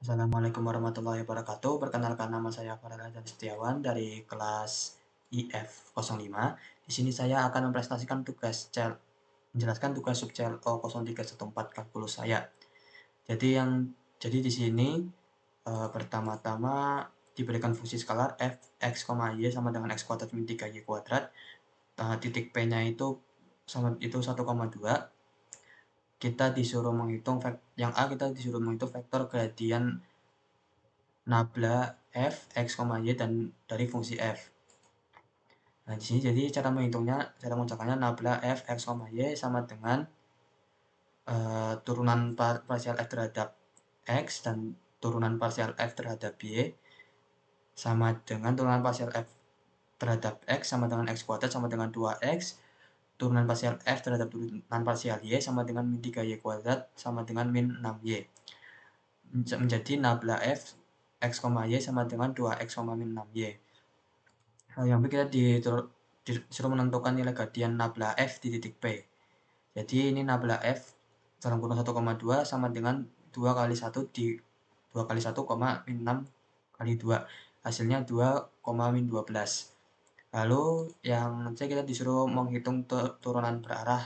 Assalamualaikum warahmatullahi wabarakatuh. Perkenalkan, nama saya Farel Setiawan dari kelas IF05. Di sini saya akan menjelaskan tugas subcel O0314 kalkulus saya. Jadi di sini pertama-tama diberikan fungsi skalar f x, y sama dengan x kuadrat min 3y kuadrat. Titik P-nya itu 1,2. Kita disuruh menghitung kita disuruh menghitung vektor gradian nabla f, x, y dan dari fungsi f. Nah, di sini jadi cara mengucapkannya nabla f, x, y sama dengan turunan parsial f terhadap x dan turunan parsial f terhadap y sama dengan turunan parsial f terhadap x sama dengan x kuadrat sama dengan 2x, turunan parsial f terhadap turunan parsial y sama dengan min 3y kuadrat sama dengan min 6y. Menjadi nabla f, x, y sama dengan 2x, min 6y. Nah, yang kita disuruh menentukan nilai gradian nabla f di titik P. Jadi ini nabla f dalam kurung 1,2 sama dengan 2 kali 1 di 2 kali 1, min 6 kali 2. Hasilnya 2, min 12. Lalu yang C kita disuruh menghitung turunan berarah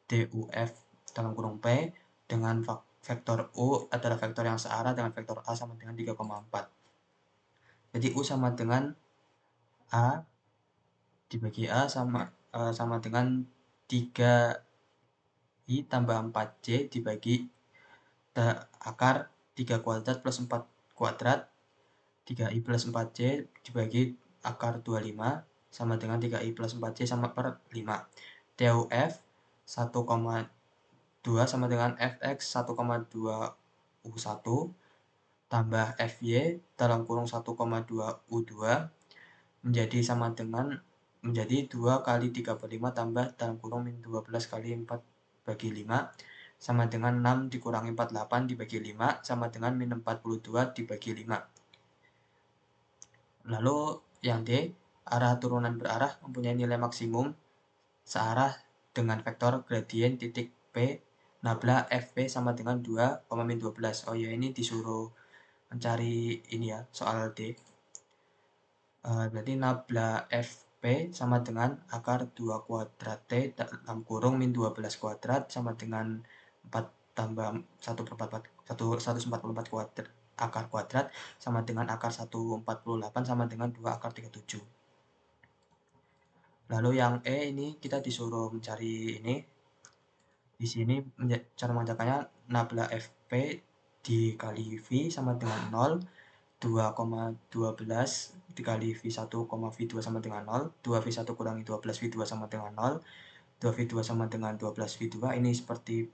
DUF dalam kurung P dengan vektor U adalah vektor yang searah dengan vektor A sama dengan 3,4. Jadi U sama dengan A dibagi A sama dengan 3i tambah 4j dibagi akar 3 kuadrat plus 4 kuadrat, 3i plus 4j dibagi akar 25 sama dengan 3i plus 4j sama per 5. DUF 1,2 sama dengan fx 1,2 u1 tambah fy dalam kurung 1,2 u2 menjadi 2 kali 3/5 tambah dalam kurung min 12 kali 4/5 sama dengan 6 dikurangi 48 dibagi 5 sama dengan min 42 dibagi 5. Lalu yang D, arah turunan berarah mempunyai nilai maksimum searah dengan vektor gradien titik P nabla FP sama dengan 2, min 12. Oh ya, ini disuruh mencari ini ya, soal D. Berarti nabla FP sama dengan akar 2 kuadrat T dalam kurung min 12 kuadrat sama dengan 4 tambah 144 kuadrat akar kuadrat sama dengan akar 148 sama dengan 2 akar 37. Lalu yang E ini kita disuruh mencari ini. Di sini cara mengerjakannya nabla FP dikali V sama dengan 0, 2,12 dikali V1, V2 sama dengan 0, 2V1 kurangi 12 V2 sama dengan 0, 2V2 sama dengan 12 V2. Ini seperti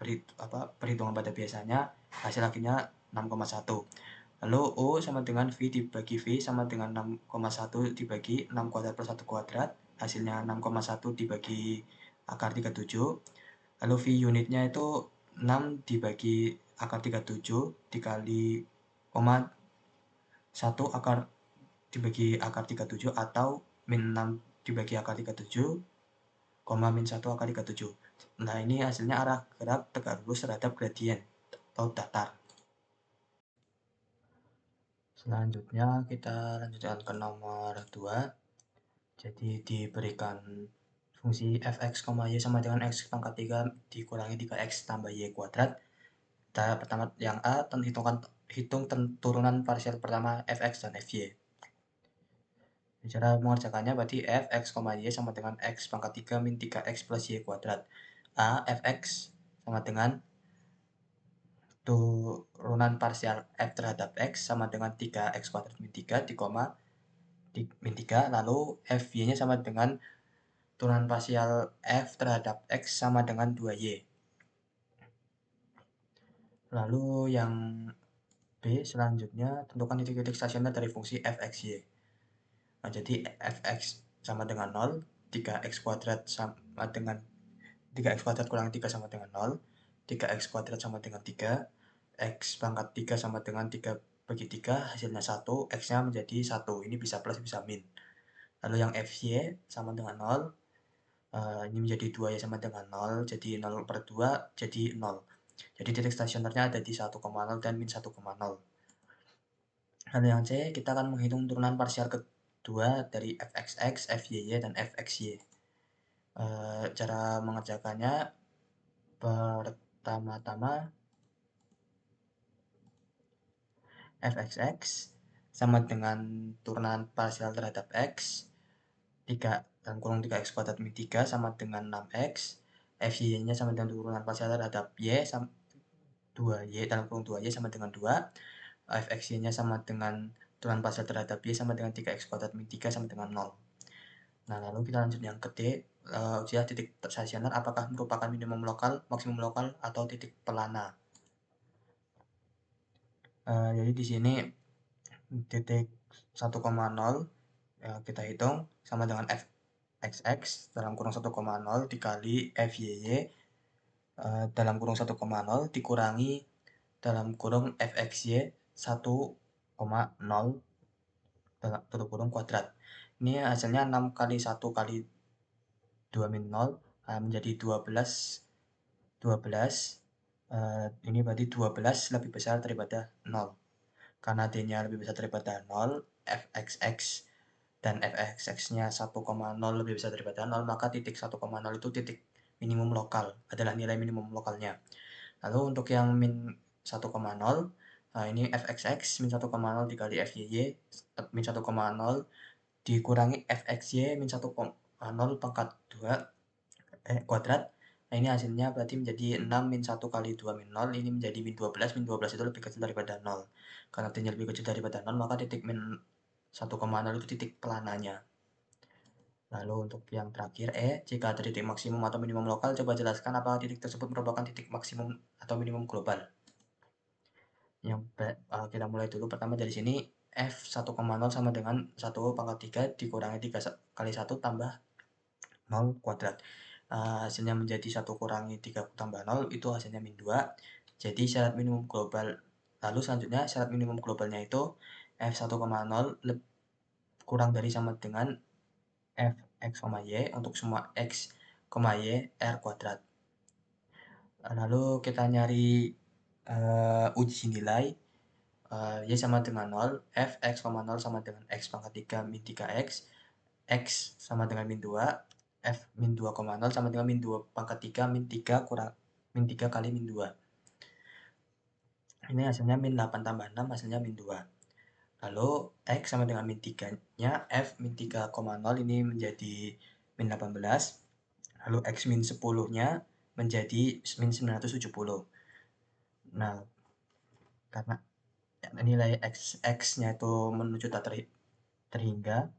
perhitungan pada biasanya, hasil akhirnya 6,1. Lalu O sama dengan V dibagi V sama dengan 6,1 dibagi 6 kuadrat plus 1 kuadrat, hasilnya 6,1 dibagi akar 37. Lalu V unitnya itu 6 dibagi akar 37 dikali 1 akar dibagi akar 37 atau min 6 dibagi akar 37, min 1 akar 37. Nah, ini hasilnya arah gerak tegak lurus terhadap gradien atau datar. Selanjutnya kita lanjutkan ke nomor 2. Jadi diberikan fungsi fx, y sama dengan x pangkat 3 dikurangi 3x tambah y kuadrat. Kita pertama yang A, hitung turunan parsial pertama fx dan fy. Cara mengerjakannya berarti fx, y sama dengan x pangkat 3 min 3x plus y kuadrat. A, fx sama dengan turunan parsial f terhadap x sama dengan 3x kuadrat min 3 di koma min 3, lalu fy-nya sama dengan turunan parsial f terhadap x sama dengan 2y. Lalu yang B, selanjutnya tentukan titik-titik stasioner dari fungsi fxy. Nah, jadi fx sama dengan 0, 3x kuadrat sama dengan 3x kuadrat kurang 3 sama dengan 0, 3x kuadrat sama dengan 3, x pangkat 3 sama dengan 3 bagi 3, hasilnya 1, x-nya menjadi 1, ini bisa plus bisa min. Lalu yang fy sama dengan 0, ini menjadi 2 ya sama dengan 0, jadi 0 per 2 jadi 0. Jadi titik stasionernya ada di 1,0 dan min 1,0. Lalu yang C, kita akan menghitung turunan parsial kedua dari fxx, fyy, dan fxy. Cara mengerjakannya, pertama-tama fxx sama dengan turunan parsial terhadap x, 3 dalam kurung 3x kuadrat min 3 sama dengan 6x, fy-nya sama dengan turunan parsial terhadap y, 2y dalam kurung 2y sama dengan 2, fxy-nya sama dengan turunan parsial terhadap y sama dengan 3x kuadrat min 3 sama dengan 0. Nah, lalu kita lanjut yang ke D, ujian titik stasioner apakah merupakan minimum lokal, maksimum lokal, atau titik pelana. Jadi di sini titik 1,0 kita hitung sama dengan fxx dalam kurung 1,0 dikali fyy dalam kurung 1,0 dikurangi dalam kurung fxy 1,0 dalam tutup kurung kuadrat. Ini hasilnya 6 kali 1 kali 2 min 0 menjadi 12. Ini berarti 12 lebih besar daripada 0. Karena D-nya lebih besar daripada 0, fxx dan fxx-nya 1,0 lebih besar daripada 0, maka titik 1,0 itu titik minimum lokal, adalah nilai minimum lokalnya. Lalu untuk yang min 1,0, ini fxx min 1,0 dikali fyy min 1,0 dikurangi fxy min 1,0 pangkat 2 kuadrat. Nah, ini hasilnya berarti menjadi 6 min 1 kali 2 min 0, ini menjadi min 12, min 12 itu lebih kecil daripada 0. Karena t-nya lebih kecil daripada 0, maka titik min 1,0 itu titik pelananya. Lalu untuk yang terakhir E, jika ada titik maksimum atau minimum lokal, coba jelaskan apakah titik tersebut merupakan titik maksimum atau minimum global. Kita mulai dulu pertama dari sini, f1,0 sama dengan 1 pangkat 3 dikurangi 3 kali 1 tambah 0 kuadrat. Hasilnya menjadi 1 kurangi 3 tambah 0, itu hasilnya min 2. Jadi syarat minimum global. Lalu selanjutnya syarat minimum globalnya itu f1,0 kurang dari sama dengan fx, y untuk semua x, y r kuadrat. Lalu kita nyari uji nilai. Y sama dengan 0, fx, 0 sama dengan x pangkat 3 min 3x, x sama dengan min 2, f min 2,0 sama dengan min 2 pangkat 3 min 3 kurang min 3 kali min 2. Ini hasilnya min 8 tambah 6, hasilnya min 2. Lalu x sama dengan min 3-nya, f min 3,0 ini menjadi min 18. Lalu x min 10-nya menjadi min 970. Nah, karena nilai x-nya itu menuju tak terhingga,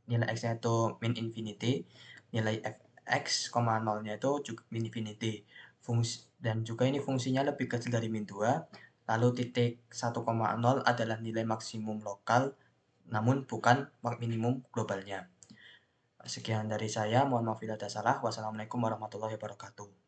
nilai x-nya itu min infinity, nilai fx, 0-nya itu juga min infinity. Dan juga ini fungsinya lebih kecil dari min 2, lalu titik 1,0 adalah nilai maksimum lokal, namun bukan minimum globalnya. Sekian dari saya, mohon maaf bila ada salah. Wassalamualaikum warahmatullahi wabarakatuh.